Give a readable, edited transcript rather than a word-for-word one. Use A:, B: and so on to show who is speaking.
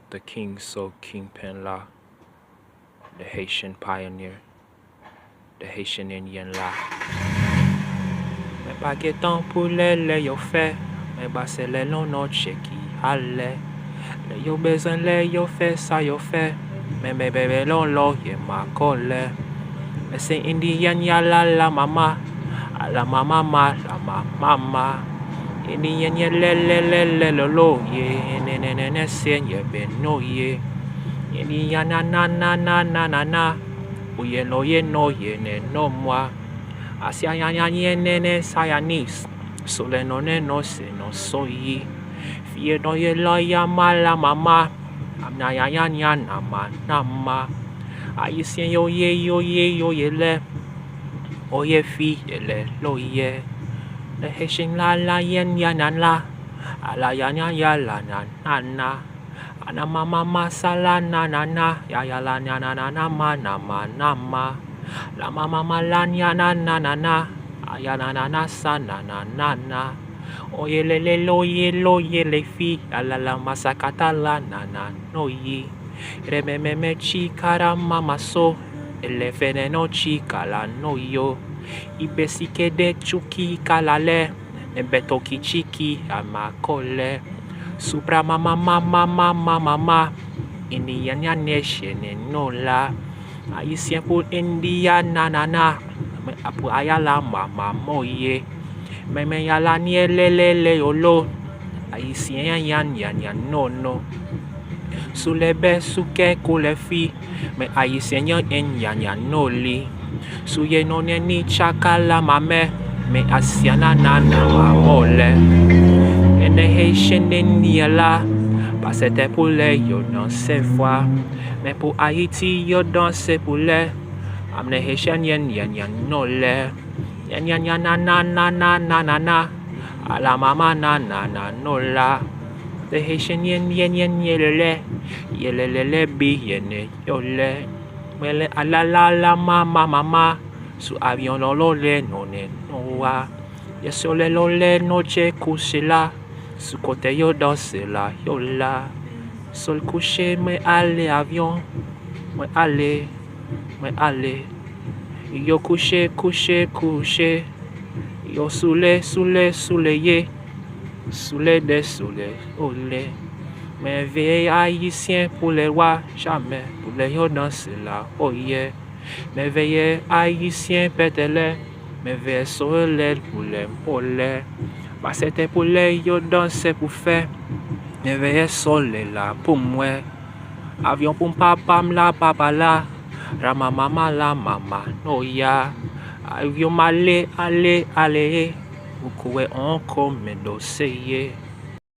A: The King Soul Kingpin La, the Haitian pioneer, the Haitian Indian La. Mais pas que temps pour les yo fait, mais bah c'est les non qui allait. Les yo besoin les yo fait ça yo fait, mais bébé l'on yé ma colère. Mais c'est Indian ya la mama, la mama, la mama. Indian ya le lo ye, ne sen ye ben no ye. Indian na, uye no ye ne no moi. Asia ya ne sayanis, sole no ne no se no soyi. Fie no ye lo ya la mama, amna ya nama. Ayisien yo ye le, oye fi ye le lo ye. The Haitian la yen la, ala ya la na. Ana mama masala na ya la na ma. La mama la na, aya na sa na. Oye le lo ye le fi, ala la masakata la na no ye. Rememe chikara mama so, ele veneno chikala no yo. Ibesike de chuki kalale, nebeto kichiki amakole. Supra mama, Indiana nation no la. Ayisien pour Indiana nana, apu ayala mama moye. Meme yala le yolo, Ayisien yan no. Soulebe souke koule fi, mais Ayisien yan no li. Suye no ni chakala mame, mais Asiana nana mole. And the Haitian India la, pas c'était pour les yo danse fois, mais pour Haïti yo danse pour les. Amne Haitian yan no le, yan na, ala mama na no la. The Haitian yen le bi yene yo le. Mele ala la mama, su avion lo le no wa. Yeso le lo le noche couche la, su côté yo danse la yo la. Sol couché me ale avion, me ale. Yo couché, yo soule ye, soule, ole. Mais veille haïtien pour les rois, jamais pour les yo danse la, oh yeah. Mais veille haïtien pétele, mais veille soleil pour les pole. Bah c'était pour les yo danse pour faire, mais veille soleil là pour moi. Avion pour papa papa la, rama mama la mama, no ya. Avion aller, vous courez encore mes dossiers.